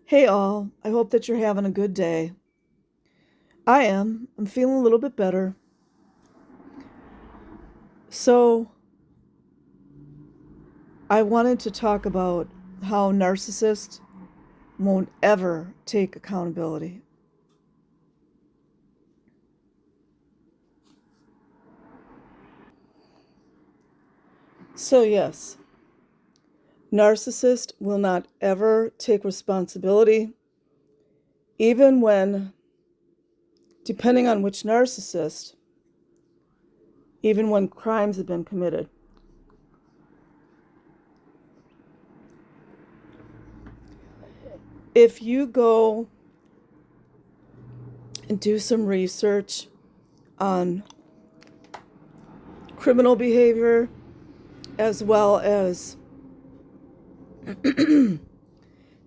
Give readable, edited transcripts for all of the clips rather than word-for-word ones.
Hey all, I hope that you're having a good day. I am. I'm feeling a little bit better. So, I wanted to talk about how narcissists won't ever take accountability. So, yes, narcissists will not ever take responsibility, even when, depending on which narcissist, even when crimes have been committed. If you go and do some research on criminal behavior as well as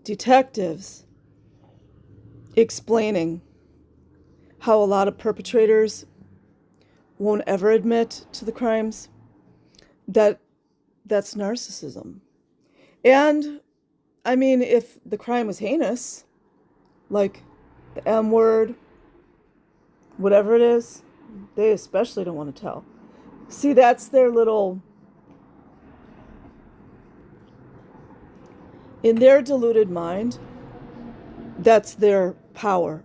detectives explaining how a lot of perpetrators won't ever admit to the crimes, that's narcissism. And I mean, if the crime was heinous, like the M word, whatever it is, they especially don't want to tell. See, that's their little, in their deluded mind, that's their power.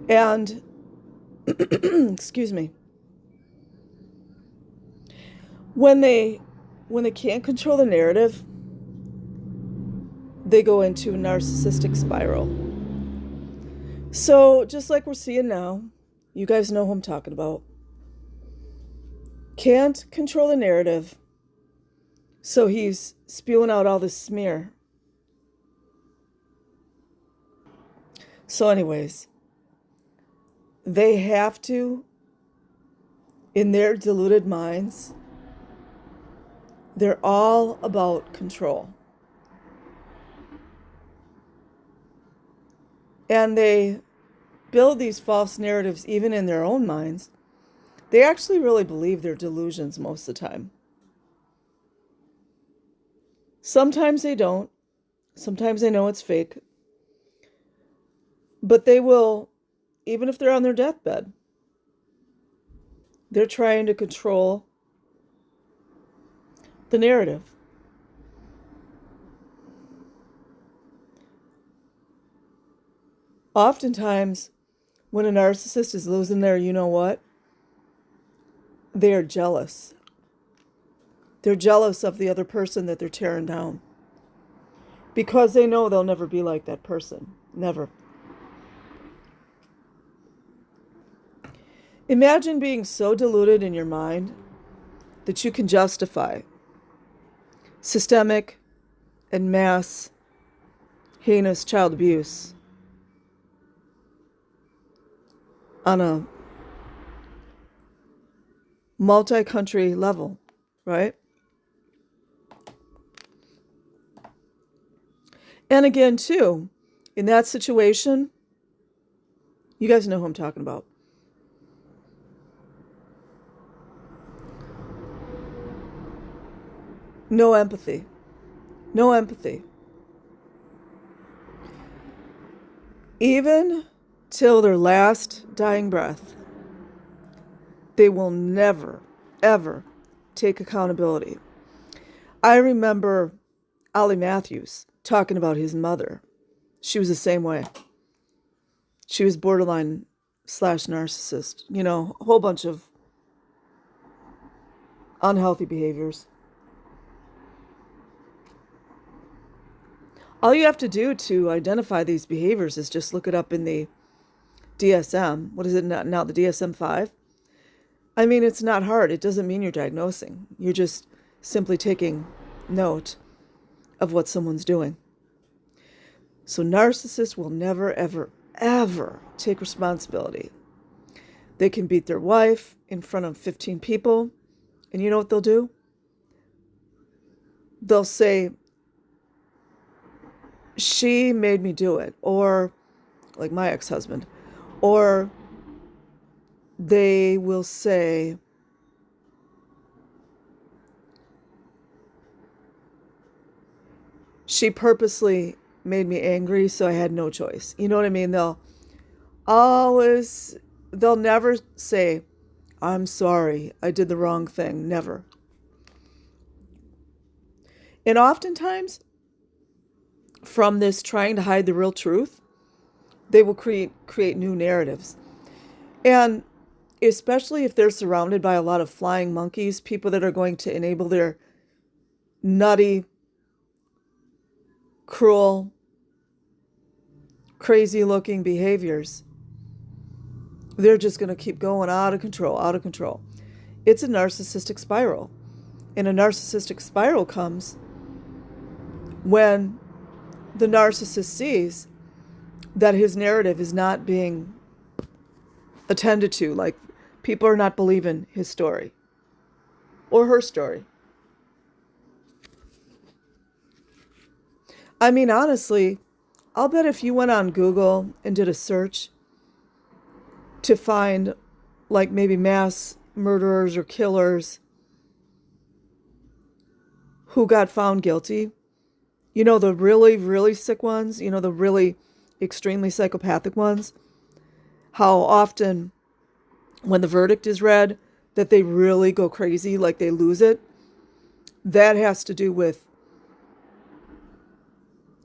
And, excuse me, when they can't control the narrative, they go into a narcissistic spiral. So, just like we're seeing now, you guys know who I'm talking about. Can't control the narrative, so he's spewing out all this smear. So, anyways, they have to, in their deluded minds, they're all about control. And they build these false narratives even in their own minds. They actually really believe their delusions most of the time. Sometimes they don't. Sometimes they know it's fake. But they will, even if they're on their deathbed, they're trying to control the narrative. Oftentimes, when a narcissist is losing their you know what, they are jealous. They're jealous of the other person that they're tearing down because they know they'll never be like that person. Never. Imagine being so deluded in your mind that you can justify systemic and mass heinous child abuse on a multi-country level, right? And again, too, in that situation, you guys know who I'm talking about. No empathy. No empathy. Even till their last dying breath, they will never, ever take accountability. I remember Ollie Matthews talking about his mother. She was the same way. She was borderline / narcissist, a whole bunch of unhealthy behaviors. All you have to do to identify these behaviors is just look it up in the DSM. What is it now? The DSM-5? I mean, it's not hard. It doesn't mean you're diagnosing. You're just simply taking note of what someone's doing. So narcissists will never, ever, ever take responsibility. They can beat their wife in front of 15 people, and you know what they'll do? They'll say, she made me do it, or like my ex-husband, or they will say, she purposely made me angry, so I had no choice. You know what I mean? Always, they'll never say, I'm sorry, I did the wrong thing. Never. And oftentimes, from this trying to hide the real truth, they will create new narratives. And especially if they're surrounded by a lot of flying monkeys, people that are going to enable their nutty, cruel, crazy looking behaviors, they're just going to keep going out of control, out of control. It's a narcissistic spiral. And a narcissistic spiral comes when the narcissist sees that his narrative is not being attended to. Like, people are not believing his story or her story. I mean, honestly, I'll bet if you went on Google and did a search to find, like, maybe mass murderers or killers who got found guilty, you know, the really, really sick ones, you know, the really extremely psychopathic ones, how often when the verdict is read that they really go crazy, like they lose it. That has to do with,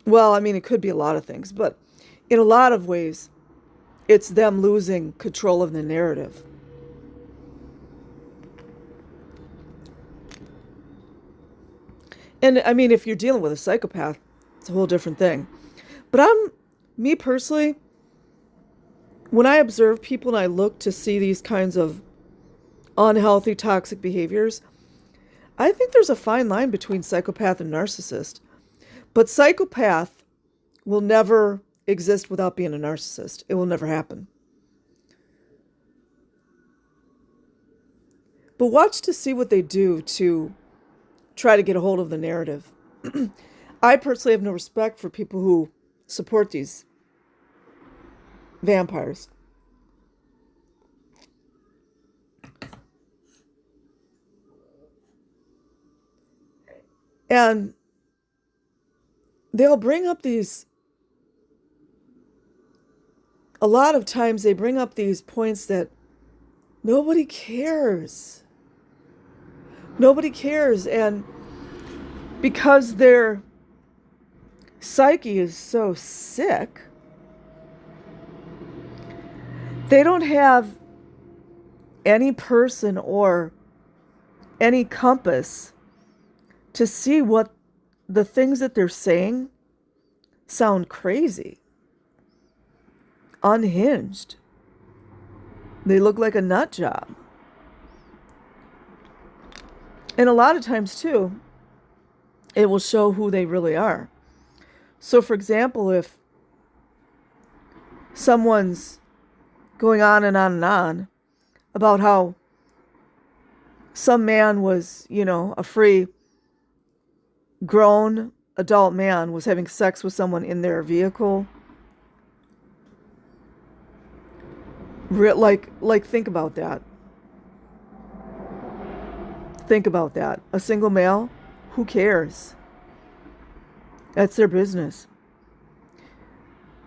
well, I mean, it could be a lot of things, but in a lot of ways, it's them losing control of the narrative. And I mean, if you're dealing with a psychopath, it's a whole different thing. But me personally, when I observe people and I look to see these kinds of unhealthy, toxic behaviors, I think there's a fine line between psychopath and narcissist. But psychopath will never exist without being a narcissist. It will never happen. But watch to see what they do to try to get a hold of the narrative. I personally have no respect for people who support these vampires. And they'll bring up these, a lot of times they bring up these points that nobody cares. Nobody cares. And because their psyche is so sick, they don't have any person or any compass to see what the things that they're saying sound crazy, unhinged. They look like a nut job. And a lot of times, too, it will show who they really are. So, for example, if someone's going on and on and on about how some man was, you know, a free, grown adult man was having sex with someone in their vehicle. Like, think about that. Think about that. A single male, who cares? That's their business.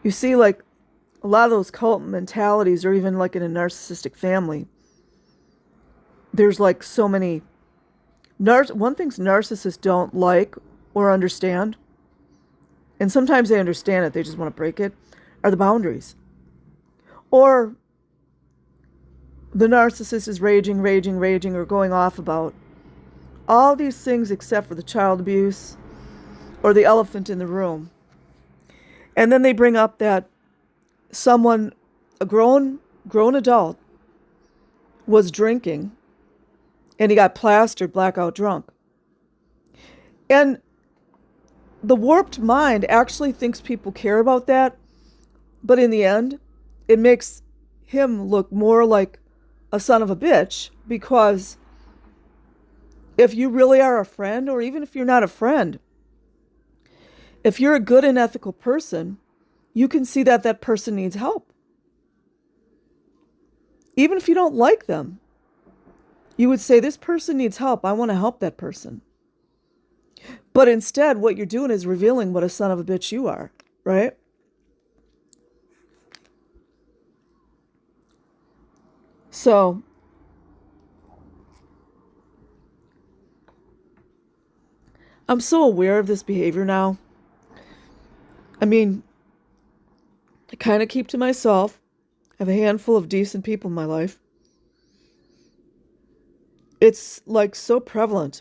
You see, like, a lot of those cult mentalities, or even like in a narcissistic family, there's like so many. One thing narcissists don't like or understand, and sometimes they understand it, they just want to break it, are the boundaries. Or the narcissist is raging, or going off about all these things except for the child abuse or the elephant in the room. And then they bring up that someone, a grown adult, was drinking and he got plastered blackout drunk. And the warped mind actually thinks people care about that, but in the end, it makes him look more like a son of a bitch, because if you really are a friend, or even if you're not a friend, if you're a good and ethical person, you can see that that person needs help. Even if you don't like them, you would say, this person needs help. I want to help that person. But instead, what you're doing is revealing what a son of a bitch you are, right? So, I'm so aware of this behavior now. I mean, I kind of keep to myself. I have a handful of decent people in my life. It's like so prevalent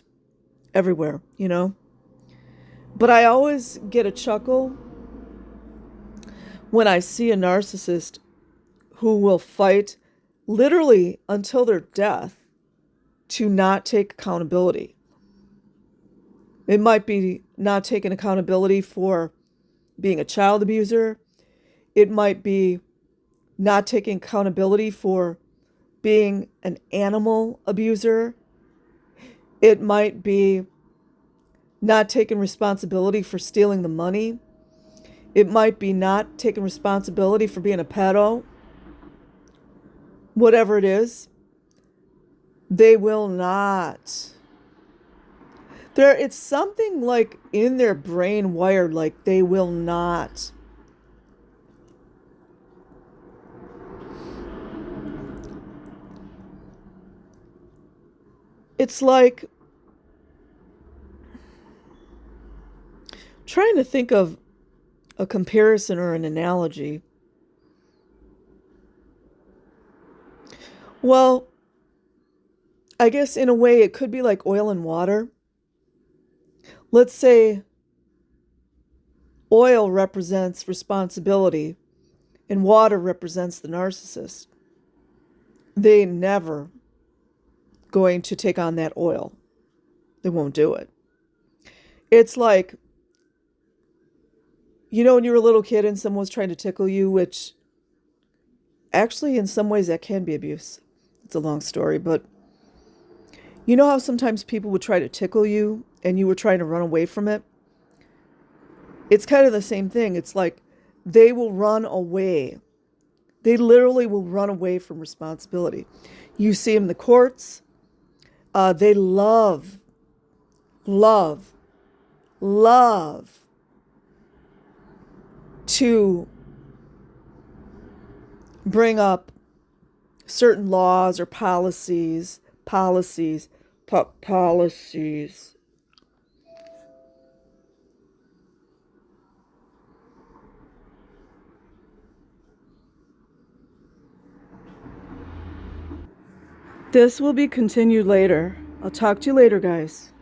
everywhere, you know? But I always get a chuckle when I see a narcissist who will fight literally until their death to not take accountability. It might be not taking accountability for being a child abuser. It might be not taking accountability for being an animal abuser. It might be not taking responsibility for stealing the money. It might be not taking responsibility for being a pedo. Whatever it is, they will not. It's something like in their brain wired like they will not. It's like trying to think of a comparison or an analogy. Well, I guess in a way it could be like oil and water. Let's say oil represents responsibility and water represents the narcissist. They never going to take on that oil. They won't do it. It's like, you know, when you were a little kid and someone was trying to tickle you, which actually in some ways that can be abuse. It's a long story, but you know how sometimes people would try to tickle you and you were trying to run away from it? It's kind of the same thing. It's like they will run away. They literally will run away from responsibility. You see them in the courts. They love to bring up certain laws or policies. This will be continued later. I'll talk to you later, guys.